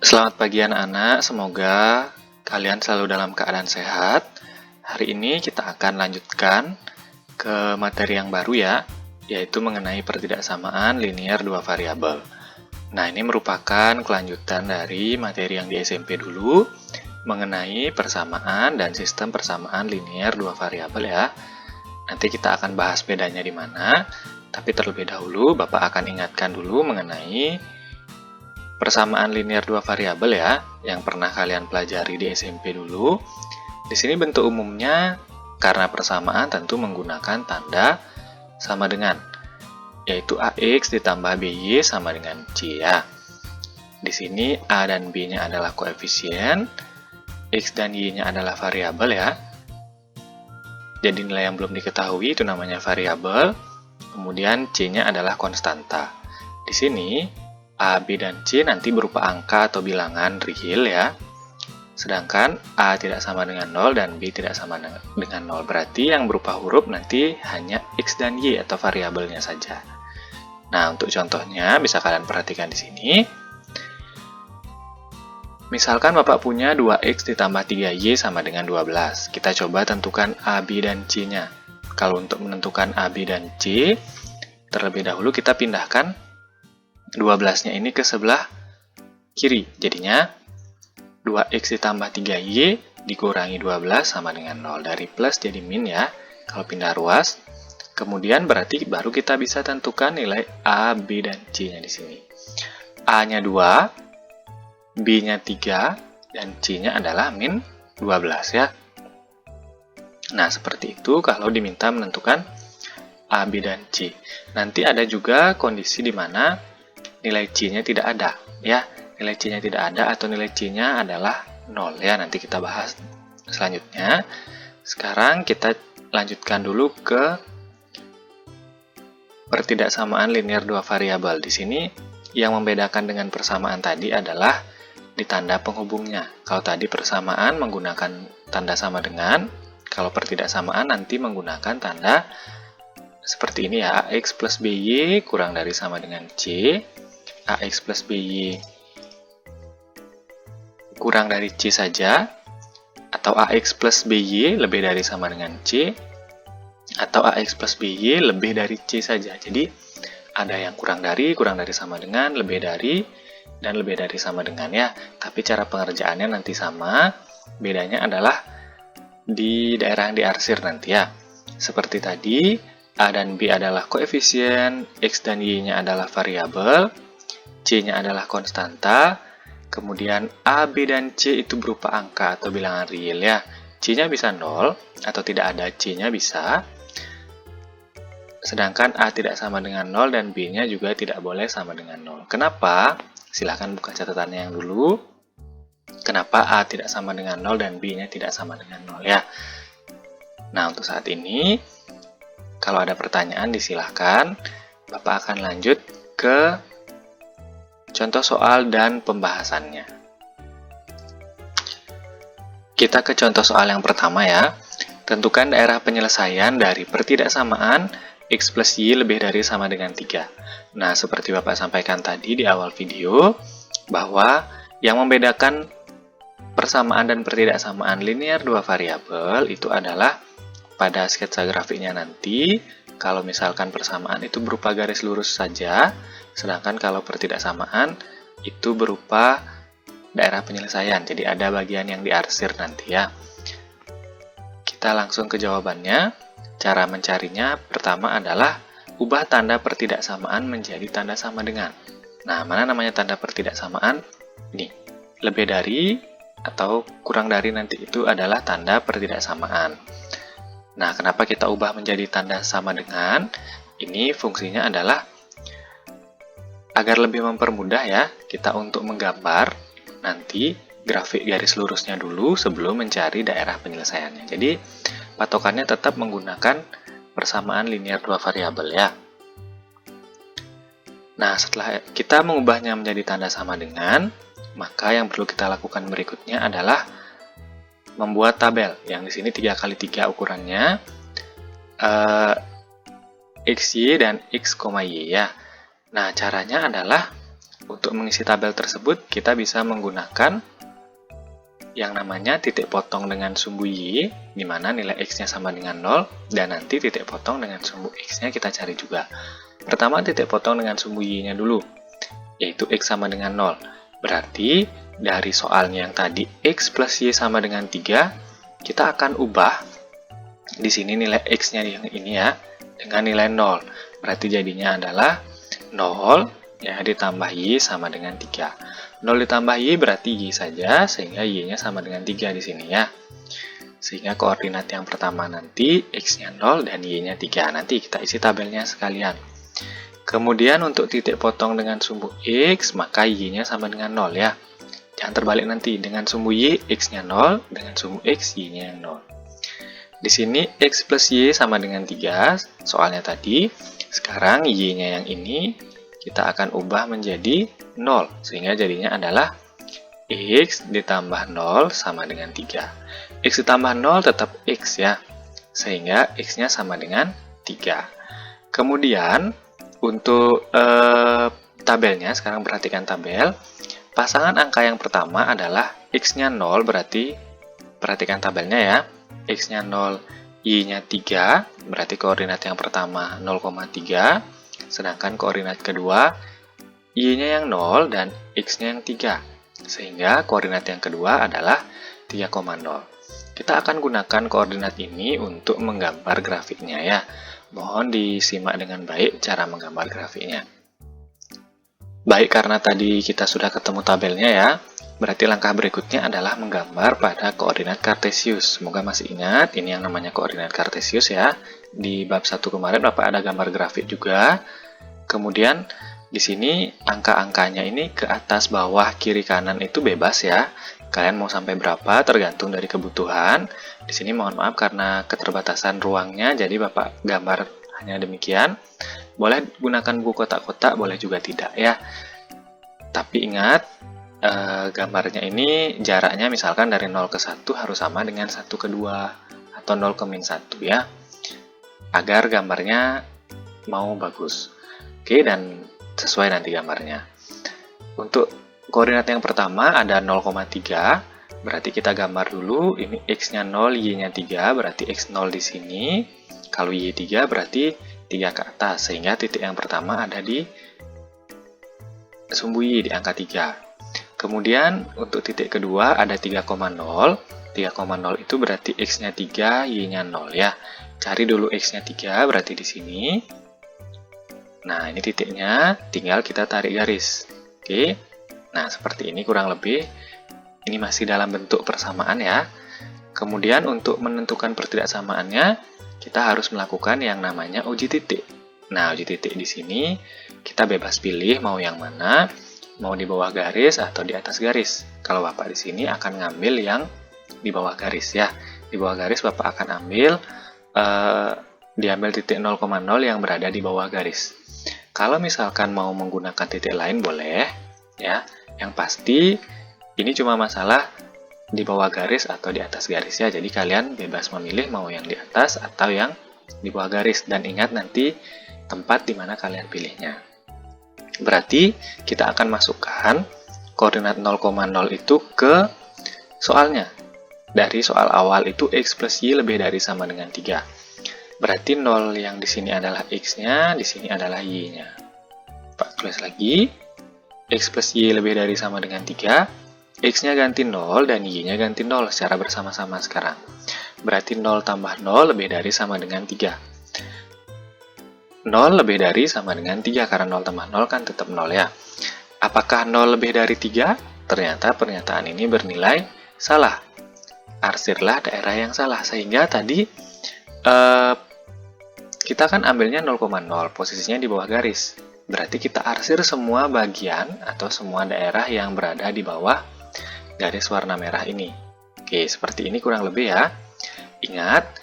Selamat pagi anak-anak, semoga kalian selalu dalam keadaan sehat. Hari ini kita akan lanjutkan ke materi yang baru ya, yaitu mengenai pertidaksamaan linear dua variabel. Nah, ini merupakan kelanjutan dari materi yang di SMP dulu, mengenai persamaan dan sistem persamaan linear dua variabel ya. Nanti kita akan bahas bedanya di mana, tapi terlebih dahulu Bapak akan ingatkan dulu mengenai persamaan linear dua variabel ya, yang pernah kalian pelajari di SMP dulu. Di sini bentuk umumnya karena persamaan tentu menggunakan tanda sama dengan, yaitu AX ditambah BY sama dengan C ya. Di sini A dan B-nya adalah koefisien, X dan Y-nya adalah variabel ya. Jadi nilai yang belum diketahui itu namanya variabel, kemudian C-nya adalah konstanta. Di sini A, B, dan C nanti berupa angka atau bilangan real ya. Sedangkan A tidak sama dengan 0 dan B tidak sama dengan 0. Berarti yang berupa huruf nanti hanya X dan Y atau variabelnya saja. Nah, untuk contohnya bisa kalian perhatikan di sini. Misalkan Bapak punya 2X ditambah 3Y sama dengan 12. Kita coba tentukan A, B, dan C-nya. Kalau untuk menentukan A, B, dan C, terlebih dahulu kita pindahkan 12-nya ini ke sebelah kiri. Jadinya 2X ditambah 3Y dikurangi 12 sama dengan 0. Dari plus jadi min ya, kalau pindah ruas. Kemudian berarti baru kita bisa tentukan nilai A, B, dan C-nya di sini. A-nya 2, B-nya 3, dan C-nya adalah min 12 ya. Nah, seperti itu kalau diminta menentukan A, B, dan C. Nanti ada juga kondisi di mana nilai C-nya tidak ada, ya. Nilai C-nya tidak ada atau nilai C-nya adalah 0, ya. Nanti kita bahas selanjutnya. Sekarang kita lanjutkan dulu ke pertidaksamaan linear dua variabel. Di sini yang membedakan dengan persamaan tadi adalah di tanda penghubungnya. Kalau tadi persamaan menggunakan tanda sama dengan, kalau pertidaksamaan nanti menggunakan tanda seperti ini ya, AX plus BY kurang dari sama dengan C, AX plus BY kurang dari C saja, atau AX plus BY lebih dari sama dengan C, atau AX plus BY lebih dari C saja. Jadi ada yang kurang dari sama dengan, lebih dari, dan lebih dari sama dengan ya. Tapi cara pengerjaannya nanti sama, bedanya adalah di daerah yang diarsir nanti ya. Seperti tadi, A dan B adalah koefisien, X dan Y-nya adalah variabel, C-nya adalah konstanta, kemudian A, B, dan C itu berupa angka atau bilangan real ya. C-nya bisa 0, atau tidak ada C-nya bisa. Sedangkan A tidak sama dengan 0 dan B-nya juga tidak boleh sama dengan 0. Kenapa? Silahkan buka catatannya yang dulu. Kenapa A tidak sama dengan 0 dan B-nya tidak sama dengan 0 ya. Nah, untuk saat ini, kalau ada pertanyaan disilahkan. Bapak akan lanjut ke contoh soal dan pembahasannya. Kita ke contoh soal yang pertama ya. Tentukan daerah penyelesaian dari pertidaksamaan X plus Y lebih dari sama dengan 3. Nah, seperti Bapak sampaikan tadi di awal video, bahwa yang membedakan persamaan dan pertidaksamaan linear dua variabel itu adalah pada sketsa grafiknya nanti, kalau misalkan persamaan itu berupa garis lurus saja, sedangkan kalau pertidaksamaan itu berupa daerah penyelesaian. Jadi ada bagian yang diarsir nanti ya. Kita langsung ke jawabannya. Cara mencarinya pertama adalah ubah tanda pertidaksamaan menjadi tanda sama dengan. Nah, mana namanya tanda pertidaksamaan? Ini, lebih dari atau kurang dari nanti itu adalah tanda pertidaksamaan. Nah, kenapa kita ubah menjadi tanda sama dengan? Ini fungsinya adalah agar lebih mempermudah ya, kita untuk menggambar nanti grafik garis lurusnya dulu sebelum mencari daerah penyelesaiannya. Jadi, patokannya tetap menggunakan persamaan linear dua variabel ya. Nah, setelah kita mengubahnya menjadi tanda sama dengan, maka yang perlu kita lakukan berikutnya adalah membuat tabel. Yang di sini 3x3 ukurannya, XY dan X, Y ya. Nah, caranya adalah Untuk mengisi tabel tersebut, kita bisa menggunakan yang namanya titik potong dengan sumbu Y, di mana nilai X-nya sama dengan 0, dan nanti titik potong dengan sumbu X-nya kita cari juga. Pertama, titik potong dengan sumbu Y-nya dulu, yaitu X sama dengan 0. Berarti, dari soalnya yang tadi X plus Y sama dengan 3, kita akan ubah di sini nilai X-nya yang ini ya, dengan nilai 0. Berarti jadinya adalah 0 ya ditambah Y sama dengan 3. 0 ditambah Y berarti Y saja, sehingga Y-nya sama dengan 3 di sini ya. Sehingga koordinat yang pertama nanti X-nya 0 dan Y-nya 3. Nanti kita isi tabelnya sekalian. Kemudian untuk titik potong dengan sumbu X, maka Y-nya sama dengan 0 ya. Jangan terbalik nanti, dengan sumbu Y, X-nya 0, dengan sumbu X, Y-nya 0. Di sini X plus Y sama dengan 3, soalnya tadi. Sekarang Y-nya yang ini kita akan ubah menjadi 0, sehingga jadinya adalah X ditambah 0 sama dengan 3. X ditambah 0 tetap X ya, sehingga X-nya sama dengan 3. Kemudian, untuk tabelnya, sekarang perhatikan tabel. Pasangan angka yang pertama adalah X-nya 0, berarti perhatikan tabelnya ya. X-nya 0, Y-nya 3, berarti koordinat yang pertama 0,3. Sedangkan koordinat kedua, Y-nya yang 0 dan X-nya yang 3. Sehingga koordinat yang kedua adalah 3,0. Kita akan gunakan koordinat ini untuk menggambar grafiknya ya. Mohon disimak dengan baik cara menggambar grafiknya. Baik, karena tadi kita sudah ketemu tabelnya ya, berarti langkah berikutnya adalah menggambar pada koordinat kartesius. Semoga masih ingat, ini yang namanya koordinat kartesius ya. Di bab 1 kemarin Bapak ada gambar grafik juga. Kemudian di sini angka-angkanya ini ke atas, bawah, kiri, kanan itu bebas ya. Kalian mau sampai berapa tergantung dari kebutuhan. Di sini mohon maaf karena keterbatasan ruangnya, jadi Bapak gambar hanya demikian. Boleh gunakan buku kotak-kotak, boleh juga tidak ya. Tapi ingat, gambarnya ini jaraknya misalkan dari 0 ke 1 harus sama dengan 1 ke 2 atau 0 ke min 1 ya. Agar gambarnya mau bagus. Oke, dan sesuai nanti gambarnya. Untuk koordinat yang pertama ada 0,3, berarti kita gambar dulu, ini X-nya 0, Y-nya 3, berarti X0 di sini. Kalau Y3 berarti 3 ke atas, sehingga titik yang pertama ada di sumbu Y, di angka 3. Kemudian untuk titik kedua ada 3,0. 3,0 itu berarti X-nya 3, Y-nya 0 ya. Cari dulu X-nya 3, berarti di sini. Nah, ini titiknya, tinggal kita tarik garis. Oke. Nah, seperti ini kurang lebih. Ini masih dalam bentuk persamaan ya. Kemudian untuk menentukan pertidaksamaannya, kita harus melakukan yang namanya uji titik. Nah, uji titik di sini kita bebas pilih mau yang mana, mau di bawah garis atau di atas garis. Kalau Bapak di sini akan ngambil yang di bawah garis ya. Di bawah garis Bapak akan ambil diambil titik 0,0 yang berada di bawah garis. Kalau misalkan mau menggunakan titik lain boleh ya. Yang pasti ini cuma masalah di bawah garis atau di atas garis ya. Jadi kalian bebas memilih mau yang di atas atau yang di bawah garis, dan ingat nanti tempat di mana kalian pilihnya. Berarti kita akan masukkan koordinat 0,0 itu ke soalnya. Dari soal awal itu X plus Y lebih dari sama dengan 3. Berarti 0 yang di sini adalah X-nya, di sini adalah Y-nya. Pak tulis lagi, X plus Y lebih dari sama dengan 3, X-nya ganti 0 dan Y-nya ganti 0 secara bersama-sama sekarang. Berarti 0 tambah 0 lebih dari sama dengan 3. 0 lebih dari sama dengan 3, karena 0 tambah 0 kan tetap 0 ya. Apakah 0 lebih dari 3? Ternyata pernyataan ini bernilai salah. Arsirlah daerah yang salah, sehingga tadi kita kan ambilnya 0,0, posisinya di bawah garis. Berarti kita arsir semua bagian atau semua daerah yang berada di bawah garis warna merah ini. Oke, seperti ini kurang lebih ya. Ingat,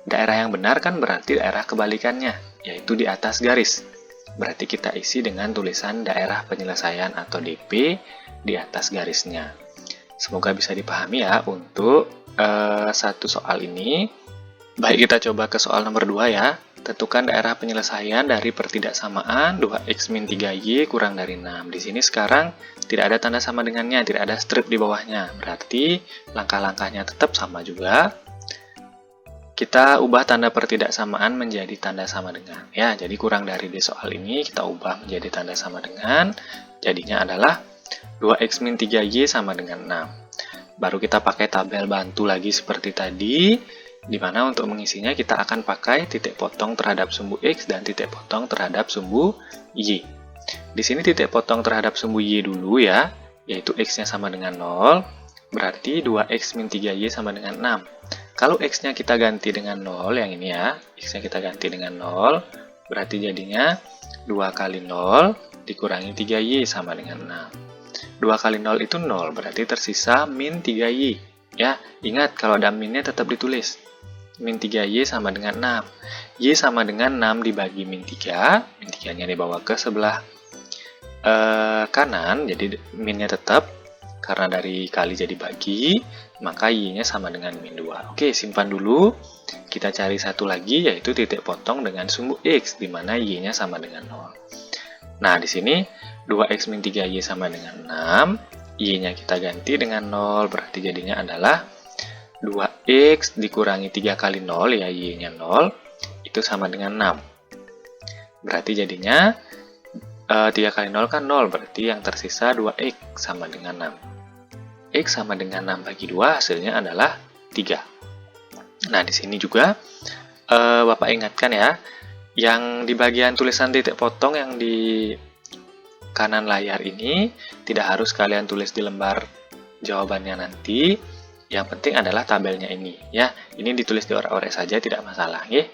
daerah yang benar kan berarti daerah kebalikannya, yaitu di atas garis. Berarti kita isi dengan tulisan daerah penyelesaian atau DP di atas garisnya. Semoga bisa dipahami ya untuk satu soal ini. Baik, kita coba ke soal nomor 2 ya. tentukan daerah penyelesaian dari pertidaksamaan 2x min 3y kurang dari 6. Di sini sekarang tidak ada tanda sama dengannya, tidak ada strip di bawahnya. Berarti langkah-langkahnya tetap sama juga. Kita ubah tanda pertidaksamaan menjadi tanda sama dengan. Ya, jadi kurang dari di soal ini kita ubah menjadi tanda sama dengan. Jadinya adalah 2x min 3y sama dengan 6. Baru kita pakai tabel bantu lagi seperti tadi, di mana untuk mengisinya kita akan pakai titik potong terhadap sumbu x dan titik potong terhadap sumbu y. Di sini titik potong terhadap sumbu y dulu ya, yaitu x-nya sama dengan 0, berarti 2x min 3y sama dengan 6. Kalau x-nya kita ganti dengan 0, yang ini ya, x-nya kita ganti dengan 0, berarti jadinya 2 kali 0 dikurangi 3y sama dengan 6. 2 kali 0 itu 0, berarti tersisa min 3y. Ya, ingat kalau ada minnya tetap ditulis. Min 3y sama dengan 6. Y sama dengan 6 dibagi min 3. Min 3-nya dibawa ke sebelah kanan, jadi minnya tetap. Karena dari kali jadi bagi, maka y-nya sama dengan min 2. Oke, simpan dulu. Kita cari satu lagi, yaitu titik potong dengan sumbu x, di mana y-nya sama dengan 0. Nah, di sini 2x min 3y sama dengan 6. Y-nya kita ganti dengan 0, berarti jadinya adalah 2x dikurangi 3 kali 0, ya y-nya 0, itu sama dengan 6. Berarti jadinya 3 kali 0 kan 0, berarti yang tersisa 2x sama dengan 6. X sama dengan 6 bagi 2, hasilnya adalah 3. Nah, di sini juga Bapak ingatkan ya, yang di bagian tulisan titik potong yang di kanan layar ini tidak harus kalian tulis di lembar jawabannya nanti. Yang penting adalah tabelnya ini ya. Ini ditulis di orek-orek saja tidak masalah ya.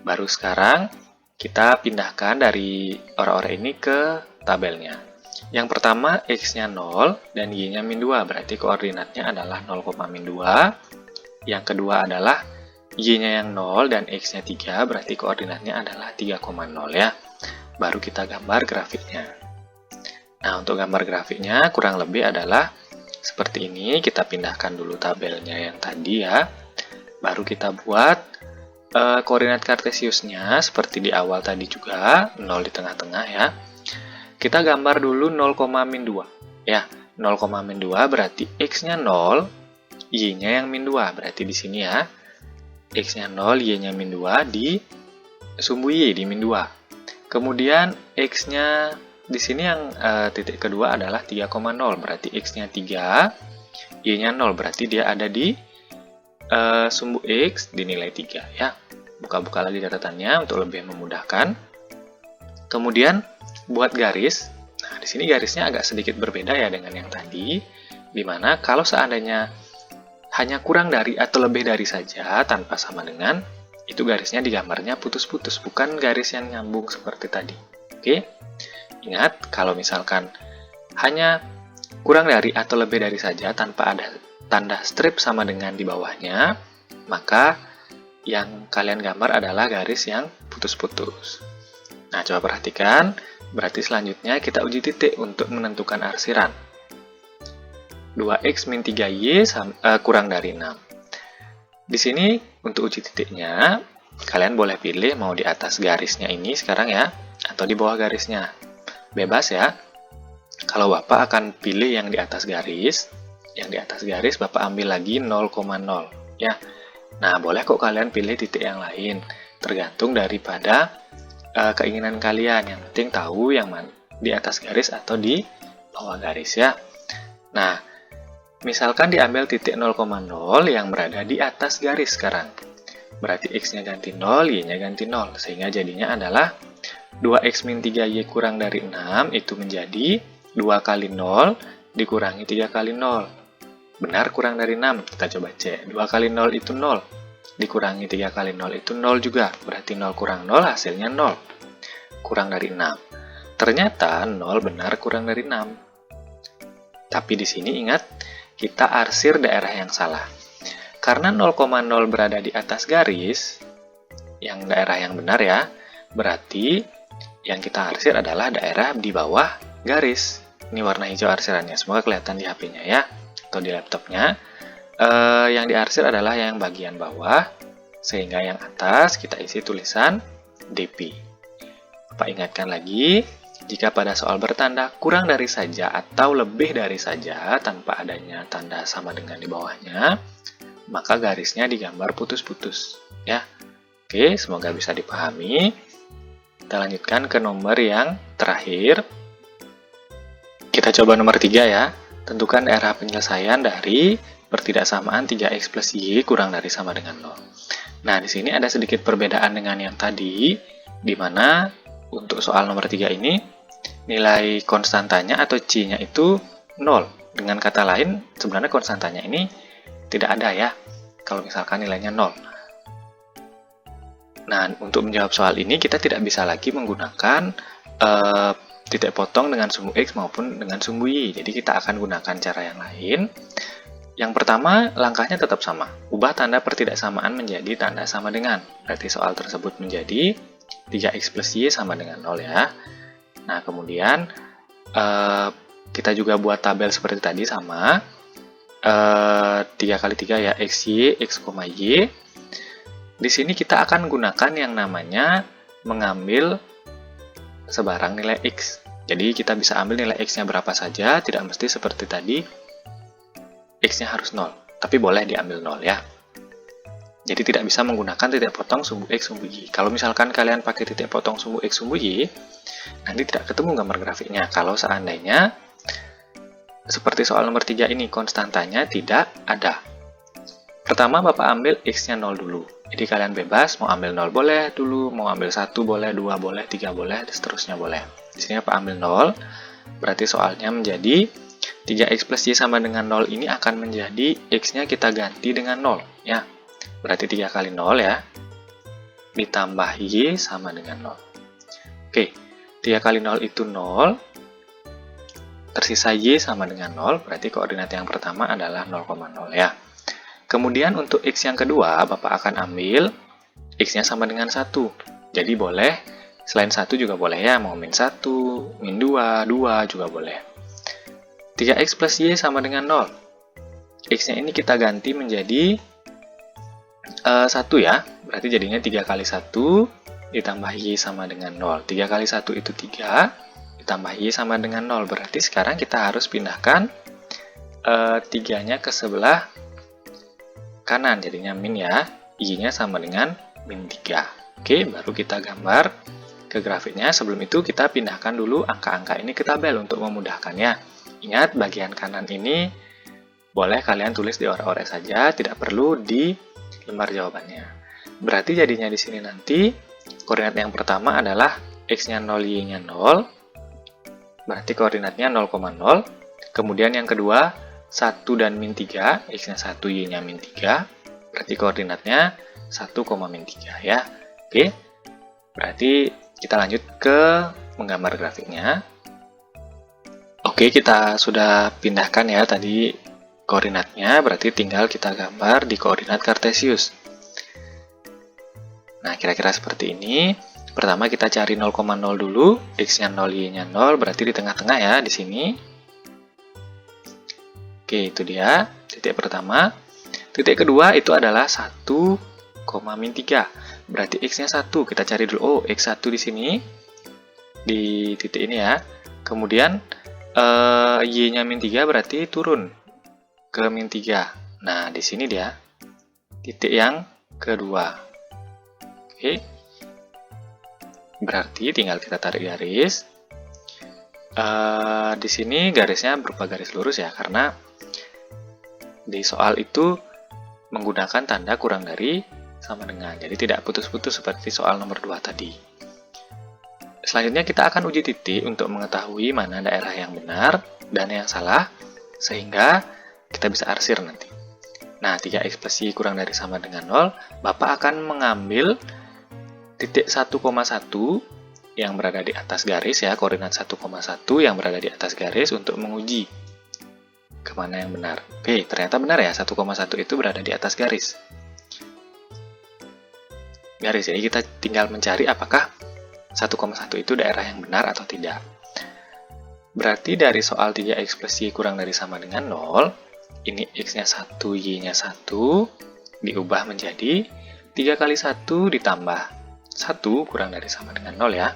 Baru sekarang kita pindahkan dari orek-orek ini ke tabelnya. Yang pertama x-nya 0 dan y-nya min 2, berarti koordinatnya adalah 0, min 2. Yang kedua adalah y-nya yang 0 dan x-nya 3, berarti koordinatnya adalah 3,0 ya. Baru kita gambar grafiknya. Nah, untuk gambar grafiknya kurang lebih adalah seperti ini. Kita pindahkan dulu tabelnya yang tadi ya. Baru kita buat koordinat kartesiusnya seperti di awal tadi juga, 0 di tengah-tengah ya. Kita gambar dulu 0, min 2 ya. 0, min 2 berarti x-nya 0, y-nya yang min 2, berarti di sini ya. X-nya 0, y-nya min 2 di sumbu y di min 2. Kemudian x-nya di sini yang titik kedua adalah 3,0, berarti x-nya 3, y-nya 0, berarti dia ada di sumbu x dinilai 3 ya. Buka-buka lagi catatannya untuk lebih memudahkan. Kemudian buat garis. Nah, di sini garisnya agak sedikit berbeda ya dengan yang tadi, dimana kalau seandainya hanya kurang dari atau lebih dari saja tanpa sama dengan, itu garisnya digambarnya putus-putus, bukan garis yang nyambung seperti tadi. Oke? Ingat, kalau misalkan hanya kurang dari atau lebih dari saja tanpa ada tanda strip sama dengan di bawahnya, maka yang kalian gambar adalah garis yang putus-putus. Nah, coba perhatikan, berarti selanjutnya kita uji titik untuk menentukan arsiran. 2x min 3y kurang dari 6. Di sini untuk uji titiknya, kalian boleh pilih mau di atas garisnya ini sekarang ya, atau di bawah garisnya. Bebas ya. Kalau Bapak akan pilih yang di atas garis, Bapak ambil lagi 0,0 ya. Nah, boleh kok kalian pilih titik yang lain, tergantung daripada keinginan kalian. Yang penting tahu yang mana di atas garis atau di bawah garis ya. Nah, misalkan diambil titik 0,0 yang berada di atas garis sekarang. Berarti x-nya ganti 0, y-nya ganti 0. Sehingga jadinya adalah 2x min 3y kurang dari 6 itu menjadi 2 kali 0 dikurangi 3 kali 0. Benar kurang dari 6? Kita coba cek. 2 kali 0 itu 0. Dikurangi 3 kali 0 itu 0 juga. Berarti 0 kurang 0 hasilnya 0. Kurang dari 6. Ternyata 0 benar kurang dari 6. Tapi di sini ingat, kita arsir daerah yang salah. Karena 0,0 berada di atas garis, yang daerah yang benar ya, berarti yang kita arsir adalah daerah di bawah garis. Ini warna hijau arsirannya, semoga kelihatan di HP-nya ya, atau di laptopnya. Yang diarsir adalah yang bagian bawah, sehingga yang atas kita isi tulisan dp. Bapak ingatkan lagi, jika pada soal bertanda kurang dari saja atau lebih dari saja tanpa adanya tanda sama dengan di bawahnya, maka garisnya digambar putus-putus. Ya, oke, semoga bisa dipahami. Kita lanjutkan ke nomor yang terakhir. Kita coba nomor 3 ya. Tentukan daerah penyelesaian dari pertidaksamaan 3x plus y kurang dari sama dengan 0. Nah, di sini ada sedikit perbedaan dengan yang tadi, di mana untuk soal nomor 3 ini, nilai konstantanya atau C-nya itu 0. Dengan kata lain, sebenarnya konstantanya ini tidak ada ya, kalau misalkan nilainya 0. Nah, untuk menjawab soal ini, kita tidak bisa lagi menggunakan titik potong dengan sumbu X maupun dengan sumbu Y. Jadi, kita akan gunakan cara yang lain. Yang pertama, langkahnya tetap sama. Ubah tanda pertidaksamaan menjadi tanda sama dengan. Berarti soal tersebut menjadi 3x plus y sama dengan 0 ya. Nah, kemudian kita juga buat tabel seperti tadi sama. 3 kali 3 ya, xy, x, y. Di sini kita akan gunakan yang namanya mengambil sebarang nilai x. Jadi, kita bisa ambil nilai x-nya berapa saja, tidak mesti seperti tadi, x-nya harus 0, tapi boleh diambil 0 ya. Jadi tidak bisa menggunakan titik potong sumbu x, sumbu y. Kalau misalkan kalian pakai titik potong sumbu x, sumbu y, nanti tidak ketemu gambar grafiknya. Kalau seandainya, seperti soal nomor 3 ini, konstantanya tidak ada. Pertama, Bapak ambil x-nya 0 dulu. Jadi kalian bebas, mau ambil 0 boleh dulu, mau ambil 1 boleh, 2 boleh, 3 boleh, dan seterusnya boleh. Di sini Bapak ambil 0, berarti soalnya menjadi 3x plus y sama dengan 0 ini akan menjadi x-nya kita ganti dengan 0 ya. Berarti 3 kali 0 ya. Ditambah y sama dengan 0. Oke, 3 kali 0 itu 0. Tersisa y sama dengan 0, berarti koordinat yang pertama adalah 0,0 ya. Kemudian untuk x yang kedua, Bapak akan ambil x-nya sama dengan 1. Jadi boleh, selain 1 juga boleh ya, mau min 1, min 2, 2 juga boleh. 3x plus y sama dengan 0. X-nya ini kita ganti menjadi 1 ya. Berarti jadinya 3 kali 1 ditambah y sama dengan 0. 3 kali 1 itu 3, ditambah y sama dengan 0. Berarti sekarang kita harus pindahkan 3-nya ke sebelah kanan. Jadinya min ya. Y-nya sama dengan min 3. Oke, baru kita gambar ke grafiknya. Sebelum itu kita pindahkan dulu angka-angka ini ke tabel untuk memudahkannya. Ingat, bagian kanan ini boleh kalian tulis di orek-orek saja, tidak perlu di lembar jawabannya. Berarti jadinya di sini nanti, koordinat yang pertama adalah x-nya 0, y-nya 0, berarti koordinatnya 0,0. Kemudian yang kedua, 1 dan min 3, x-nya 1, y-nya min 3, berarti koordinatnya 1, min 3 ya. Oke, berarti kita lanjut ke menggambar grafiknya. Oke, kita sudah pindahkan ya tadi koordinatnya, berarti tinggal kita gambar di koordinat kartesius. Nah, kira-kira seperti ini. Pertama kita cari 0,0 dulu, x-nya 0, y-nya 0, berarti di tengah-tengah ya, di sini. Oke, itu dia titik pertama. Titik kedua itu adalah 1, min 3. Berarti x-nya 1, kita cari dulu. Oh, x1 di sini, di titik ini ya. Kemudian y-nya min 3 berarti turun ke min 3. Nah, di sini dia titik yang kedua. Oke. Berarti tinggal kita tarik garis. Di sini garisnya berupa garis lurus ya, karena di soal itu menggunakan tanda kurang dari sama dengan. Jadi tidak putus-putus seperti soal nomor 2 tadi. Selanjutnya kita akan uji titik untuk mengetahui mana daerah yang benar dan yang salah, sehingga kita bisa arsir nanti. Nah, 3x plus y kurang dari sama dengan 0, Bapak akan mengambil titik 1,1 yang berada di atas garis ya, koordinat 1,1 yang berada di atas garis untuk menguji kemana yang benar. Oke, ternyata benar ya, 1,1 itu berada di atas garis. Jadi kita tinggal mencari apakah 1,1 itu daerah yang benar atau tidak. Berarti dari soal 3x plus y kurang dari sama dengan 0, ini x-nya 1, y-nya 1, diubah menjadi 3 kali 1 ditambah 1 kurang dari sama dengan 0 ya.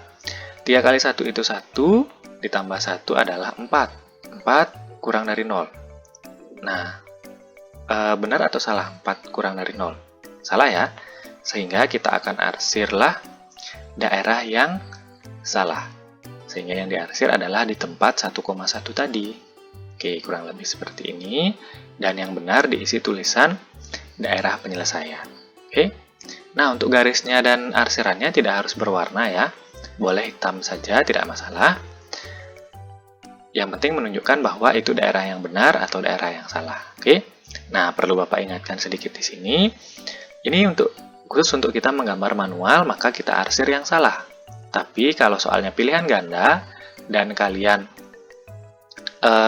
3 kali 1 itu 1, ditambah 1 adalah 4. 4 kurang dari 0. Nah, benar atau salah 4 kurang dari 0? Salah ya. Sehingga kita akan arsirlah daerah yang salah. Sehingga yang diarsir adalah di tempat 1,1 tadi. Oke, kurang lebih seperti ini. Dan yang benar diisi tulisan daerah penyelesaian. Oke. Nah, untuk garisnya dan arsirannya tidak harus berwarna ya. Boleh hitam saja, tidak masalah. Yang penting menunjukkan bahwa itu daerah yang benar atau daerah yang salah. Oke. Nah, perlu Bapak ingatkan sedikit di sini. Ini khusus untuk kita menggambar manual, maka kita arsir yang salah. Tapi kalau soalnya pilihan ganda dan kalian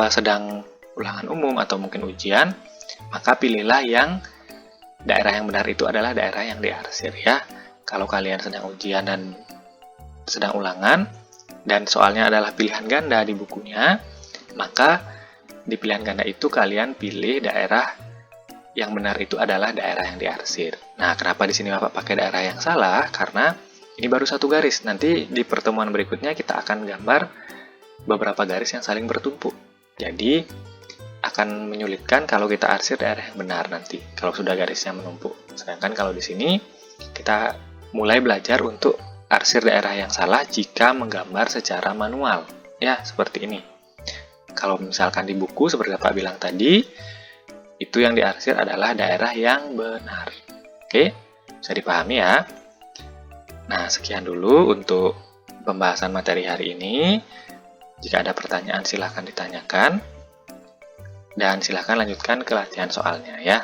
sedang ulangan umum atau mungkin ujian, maka pilihlah yang daerah yang benar itu adalah daerah yang diarsir ya. Kalau kalian sedang ujian dan sedang ulangan dan soalnya adalah pilihan ganda di bukunya, maka di pilihan ganda itu kalian pilih daerah yang benar itu adalah daerah yang diarsir. Nah, kenapa di sini Bapak pakai daerah yang salah? Karena ini baru satu garis. Nanti di pertemuan berikutnya kita akan gambar beberapa garis yang saling bertumpuk. Jadi, akan menyulitkan kalau kita arsir daerah yang benar nanti, kalau sudah garisnya menumpuk. Sedangkan kalau di sini, kita mulai belajar untuk arsir daerah yang salah jika menggambar secara manual. Ya, seperti ini. Kalau misalkan di buku, seperti Bapak bilang tadi, itu yang diarsir adalah daerah yang benar. Oke, bisa dipahami ya? Nah, sekian dulu untuk pembahasan materi hari ini. Jika ada pertanyaan, silahkan ditanyakan. Dan silahkan lanjutkan ke latihan soalnya ya.